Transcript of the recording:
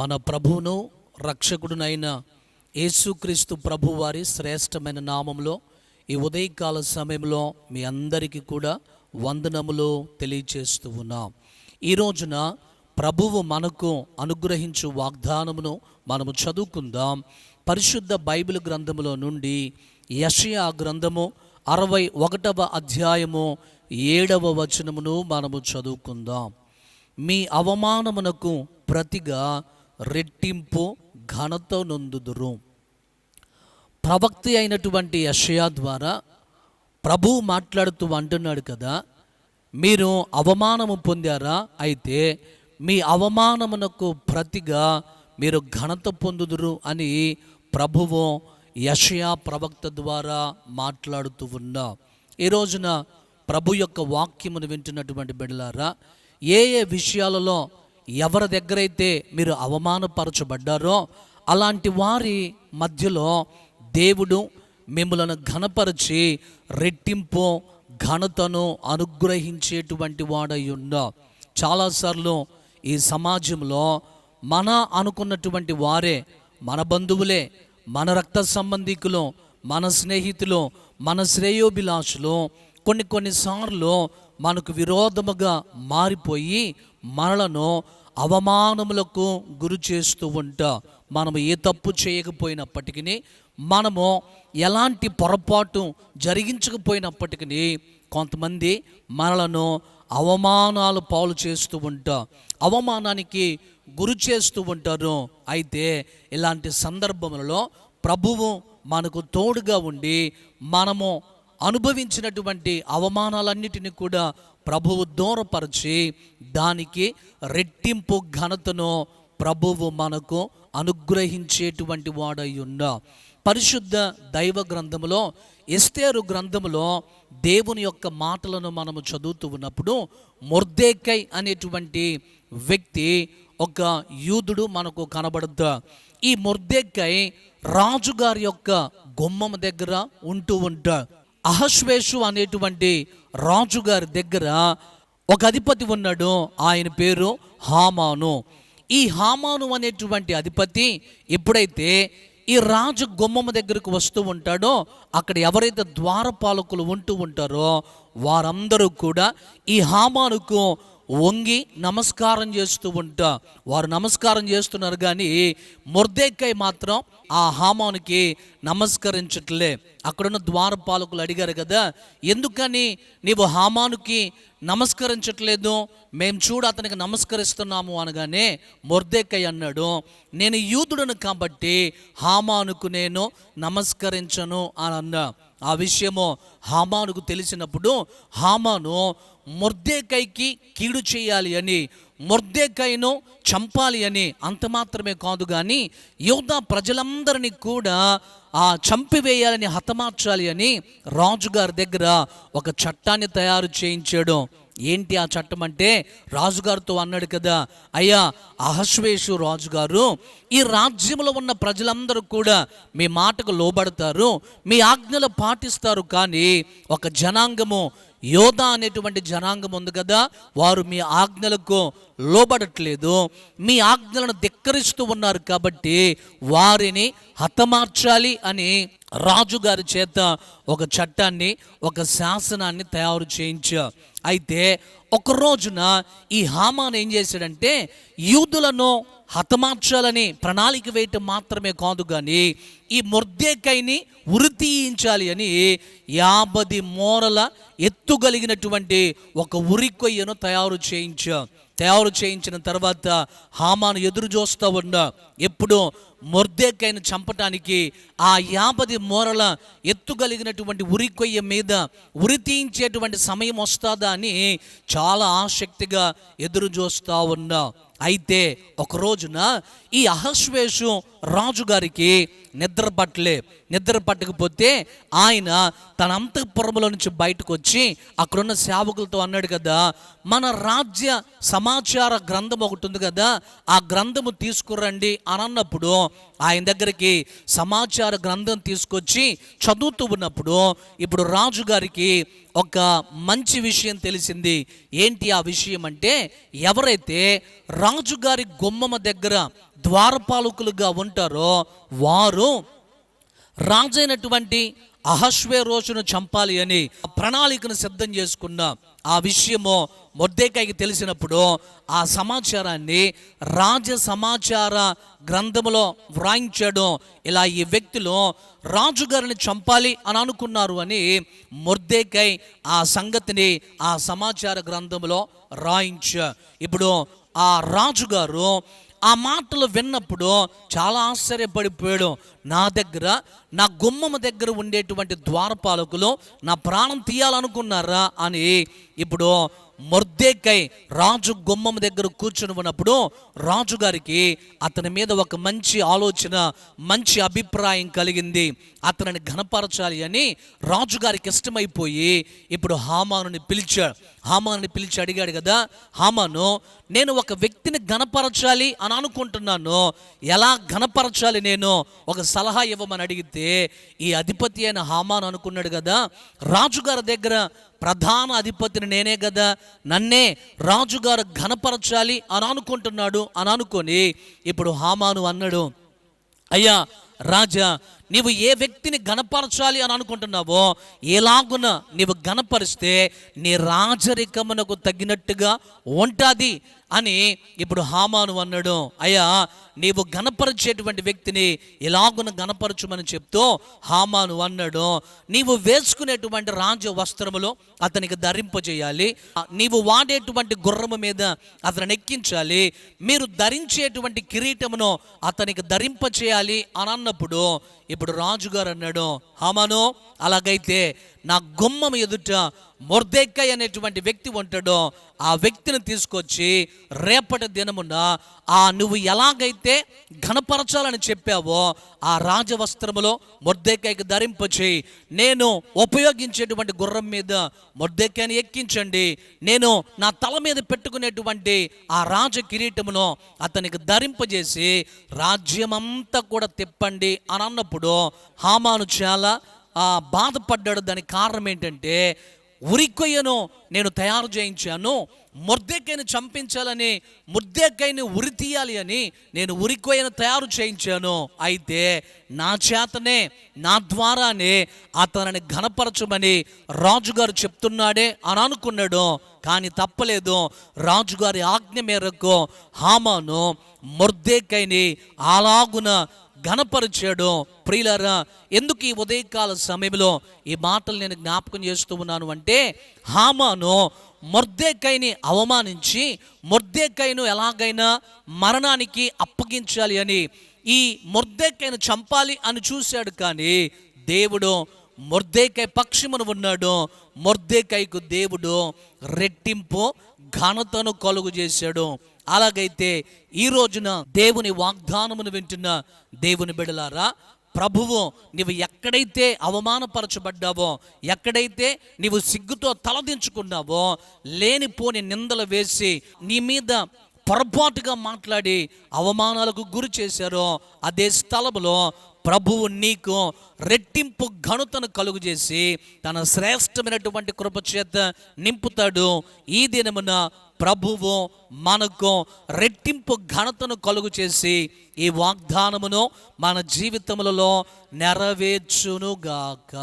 మన ప్రభువును రక్షకుడునైన యేసుక్రీస్తు ప్రభువారి శ్రేష్టమైన నామంలో ఈ ఉదయకాల సమయంలో మీ అందరికీ కూడా వందనములు తెలియచేస్తూ ఉన్నాం. ఈ రోజున ప్రభువు మనకు అనుగ్రహించు వాగ్దానమును మనము చదువుకుందాం. పరిశుద్ధ బైబిల్ గ్రంథములో నుండి యెషయా గ్రంథము 61వ అధ్యాయము 7వ వచనమును మనము చదువుకుందాం. మీ అవమానమునకు ప్రతిగా రెట్టింపు ఘనత నొందుదురు. ప్రవక్త అయినటువంటి యెషయా ద్వారా ప్రభువు మాట్లాడుతూ అంటున్నాడు కదా, మీరు అవమానము పొందారా, అయితే మీ అవమానమునకు ప్రతిగా మీరు ఘనత పొందుదురు అని ప్రభువు యెషయా ప్రవక్త ద్వారా మాట్లాడుతూ ఉన్నా. ఈ రోజున ప్రభు యొక్క వాక్యమును వింటున్నటువంటి బిడ్డలారా, ఏ విషయాలలో ఎవరి దగ్గరైతే మీరు అవమానపరచబడ్డారో అలాంటి వారి మధ్యలో దేవుడు మిమ్మలను ఘనపరిచి రెట్టింపు ఘనతను అనుగ్రహించేటువంటి వాడై ఉన్నా. చాలాసార్లు ఈ సమాజంలో మన అనుకున్నటువంటి వారే, మన బంధువులే, మన రక్త సంబంధికులు, మన స్నేహితులు, మన శ్రేయోభిలాషులు కొన్నిసార్లు మనకు విరోధముగా మారిపోయి మనలను అవమానములకు గురి చేస్తూ ఉంటా. మనము ఏ తప్పు చేయకపోయినప్పటికీ, మనము ఎలాంటి పొరపాటు జరిగించకపోయినప్పటికీ కొంతమంది మనలను అవమానాలు పాలు చేస్తూ ఉంటా, అవమానానికి గురి చేస్తూ ఉంటారు. అయితే ఇలాంటి సందర్భములలో ప్రభువు మనకు తోడుగా ఉండి మనము అనుభవించినటువంటి అవమానాలన్నిటిని కూడా ప్రభువు దూరపరిచి దానికి రెట్టింపు ఘనతను ప్రభువు మనకు అనుగ్రహించేటువంటి వాడై ఉన్నా. పరిశుద్ధ దైవ గ్రంథములో ఎస్తేరు గ్రంథములో దేవుని యొక్క మాటలను మనము చదువుతూ ఉన్నప్పుడు మొర్దెకై అనేటువంటి వ్యక్తి ఒక యూదుడు మనకు కనబడుతా. ఈ మొర్దెకై రాజుగారి యొక్క గుమ్మం దగ్గర ఉంటూ ఉంటా. అహష్వేషు అనేటువంటి రాజుగారి దగ్గర ఒక అధిపతి ఉన్నాడు. ఆయన పేరు హామాను. ఈ హామాను అనేటువంటి అధిపతి ఎప్పుడైతే ఈ రాజు గుమ్మం దగ్గరకు వస్తూ ఉంటాడో, అక్కడ ఎవరైతే ద్వారపాలకులు ఉంటూ ఉంటారో వారందరూ కూడా ఈ హామానుకు వంగి నమస్కారం చేస్తూ ఉంటా. వారు నమస్కారం చేస్తున్నారు, కానీ మొర్దెకై మాత్రం ఆ హామానుకి నమస్కరించట్లే. అక్కడున్న ద్వారపాలకులు అడిగారు కదా, ఎందుకని నీవు హామానుకి నమస్కరించట్లేదు, మేము చూడు అతనికి నమస్కరిస్తున్నాము అనగానే మొర్దెకై అన్నాడు, నేను యూదుడను కాబట్టి హామానుకు నేను నమస్కరించను అని అన్నా. ఆ విషయము హామానుకు తెలిసినప్పుడు హామాను మొర్దెకైకి కీడు చేయాలి అని, మొర్దెకైను చంపాలి అని, అంత మాత్రమే కాదు కానీ యూదా ప్రజలందరినీ కూడా చంపివేయాలని, హతమార్చాలి అని రాజుగారి దగ్గర ఒక చట్టాన్ని తయారు చేయించాడు. ఏంటి ఆ చట్టం అంటే, రాజుగారితో అన్నాడు కదా, అయ్యా అహష్వేషు రాజుగారు, ఈ రాజ్యంలో ఉన్న ప్రజలందరూ కూడా మీ మాటకు లోబడతారు, మీ ఆజ్ఞలు పాటిస్తారు, కానీ ఒక జనాంగము, యోధా అనేటువంటి జనాంగం ఉంది కదా, వారు మీ ఆజ్ఞలకు లోబడట్లేదు, మీ ఆజ్ఞలను ధిక్కరిస్తూ ఉన్నారు, కాబట్టి వారిని హతమార్చాలి అని రాజుగారి చేత ఒక చట్టాన్ని, ఒక శాసనాన్ని తయారు చేయించా. అయితే ఒక రోజున ఈ హామాను ఏం చేశాడంటే, యూదులను హతమార్చాలని ప్రణాళిక వేయటం మాత్రమే కాదు కానీ ఈ మొర్దెకైని ఉరి తీయించాలి అని 50 మూరల ఎత్తుగలిగినటువంటి ఒక ఉరి కొయ్యను తయారు చేయించిన తర్వాత హామాను ఎదురు చూస్తూ ఉన్నా. ఎప్పుడు మొర్దెకైని చంపటానికి ఆ 50 మూరల ఎత్తుగలిగినటువంటి ఉరి కొయ్య మీద ఉరి తీయించేటువంటి సమయం వస్తుందా అని చాలా ఆసక్తిగా ఎదురు చూస్తూ ఉన్నా. అయితే ఒక రోజున ఈ అహష్వేషు రాజుగారికి నిద్ర పట్టకపోతే ఆయన తన అంతఃపురములో నుంచి బయటకు వచ్చి అక్కడున్న సేవకులతో అన్నాడు కదా, మన రాజ్య సమాచార గ్రంథం ఒకటి ఉంది కదా, ఆ గ్రంథము తీసుకురండి అని అన్నప్పుడు ఆయన దగ్గరికి సమాచార గ్రంథం తీసుకొచ్చి చదువుతూ ఉన్నప్పుడు ఇప్పుడు రాజుగారికి ఒక మంచి విషయం తెలిసింది. ఏంటి ఆ విషయం అంటే, ఎవరైతే రాజుగారి గుమ్మమ దగ్గర ద్వారపాలకులుగా ఉంటారో వారు రాజైనటువంటి అహష్వేరోషును చంపాలి అని ప్రణాళికను సిద్ధం చేసుకున్న ఆ విషయము మొర్దెకైకి తెలిసినప్పుడు ఆ సమాచారాన్ని రాజ సమాచార గ్రంథములో వ్రాయించాడు. ఇలా ఈ వ్యక్తులు రాజుగారిని చంపాలి అని అనుకున్నారు అని మొర్దెకై ఆ సంగతిని ఆ సమాచార గ్రంథములో రాయించారు. ఇప్పుడు ఆ రాజుగారు ఆ మాటలు విన్నప్పుడు చాలా ఆశ్చర్యపడిపోయాడు. నా గుమ్మం దగ్గర ఉండేటువంటి ద్వారపాలకులు నా ప్రాణం తీయాలనుకున్నారా అని. ఇప్పుడు మొర్దెకై రాజు గుమ్మం దగ్గర కూర్చుని ఉన్నప్పుడు రాజుగారికి అతని మీద ఒక మంచి ఆలోచన, మంచి అభిప్రాయం కలిగింది. అతనిని ఘనపరచాలి అని రాజుగారికి ఇష్టమైపోయి ఇప్పుడు హామానుని పిలిచాడు. హామానుని పిలిచి అడిగాడు కదా, హామాను, నేను ఒక వ్యక్తిని ఘనపరచాలి అని అనుకుంటున్నాను, ఎలా ఘనపరచాలి, నేను ఒక సలహా ఇవ్వమని అడిగితే ఈ అధిపతి అయిన హామాను అనుకున్నాడు కదా, రాజుగారి దగ్గర ప్రధాన అధిపతిని నేనే కదా, నన్నే రాజుగారు ఘనపరచాలి అని అనుకుంటున్నాడు అని అనుకొని ఇప్పుడు హామాను అన్నాడు, అయ్యా రాజా, నీవు ఏ వ్యక్తిని ఘనపరచాలి అని అనుకుంటున్నావో ఎలాగున నీవు ఘనపరిస్తే నీ రాజరికమునకు తగినట్టుగా ఉంటుంది అని ఇప్పుడు హామాను అన్నాడు. అయ్యా, నీవు ఘనపరిచేటువంటి వ్యక్తిని ఎలాగున ఘనపరచుమని చెప్తూ హామాను అన్నాడు, నీవు వేసుకునేటువంటి రాజ వస్త్రములో అతనికి ధరింపజేయాలి, నీవు వాడేటువంటి గుర్రము మీద అతను ఎక్కించాలి, మీరు ధరించేటువంటి కిరీటమును అతనికి ధరింపచేయాలి అని అన్నప్పుడు ఇప్పుడు రాజుగారు అన్నాడు, హామాను, అలాగైతే నా గుమ్మం ఎదుట మొర్దెకై అనేటువంటి వ్యక్తి ఉంటాడో ఆ వ్యక్తిని తీసుకొచ్చి రేపటి దినమున నువ్వు ఎలాగైతే ఘనపరచాలని చెప్పావో ఆ రాజవస్త్రములో మొర్దెకైకి ధరింపచేయి, నేను ఉపయోగించేటువంటి గుర్రం మీద మొర్దెకైని ఎక్కించండి, నేను నా తల మీద పెట్టుకునేటువంటి ఆ రాజ కిరీటమును అతనికి ధరింపజేసి రాజ్యమంతా కూడా తిప్పండి అని అన్నప్పుడు హామాను చాలా బాధపడ్డాడు. దానికి కారణం ఏంటంటే, ఉరికొయ్యను నేను తయారు చేయించాను, మొర్దెకైని చంపించాలని, మొర్దెకైని ఉరి తీయాలి అని నేను ఉరికొయ్యను తయారు చేయించాను, అయితే నా చేతనే నా ద్వారానే అతనిని ఘనపరచమని రాజుగారు చెప్తున్నాడే అని అనుకున్నాడు. కానీ తప్పలేదు, రాజుగారి ఆజ్ఞ మేరకు హామాను మొర్దెకైని అలాగున ఘనపరిచాడు. ప్రియులారా, ఎందుకు ఈ ఉదయకాల సమయంలో ఈ మాటలు నేను జ్ఞాపకం చేస్తూ ఉన్నాను అంటే, హామాను మొర్దెకైని అవమానించి మొర్దెకైను ఎలాగైనా మరణానికి అప్పగించాలి అని, ఈ మొర్దెకైను చంపాలి అని చూశాడు. కానీ దేవుడు మొర్దెకై పక్షమున ఉన్నాడు. మొర్దెకైకు దేవుడు రెట్టింపు ఘనతను కలుగు చేశాడు. అలాగైతే ఈ రోజున దేవుని వాగ్దానమును వింటున్న దేవుని బిడ్డలారా, ప్రభువు నీవు ఎక్కడైతే అవమానపరచబడ్డావో, ఎక్కడైతే నీవు సిగ్గుతో తలదించుకున్నావో, లేనిపోని నిందలు వేసి నీ మీద పొరపాటుగా మాట్లాడి అవమానాలకు గురి చేశారో, అదే స్థలములో ప్రభువు నీకు రెట్టింపు ఘనతను కలుగు చేసి తన శ్రేష్టమైనటువంటి కృపచేత నింపుతాడు. ఈ దినమున ప్రభువు మనకు రెట్టింపు ఘనతను కలుగు చేసి ఈ వాగ్దానమును మన జీవితములలో నెరవేర్చునుగాక.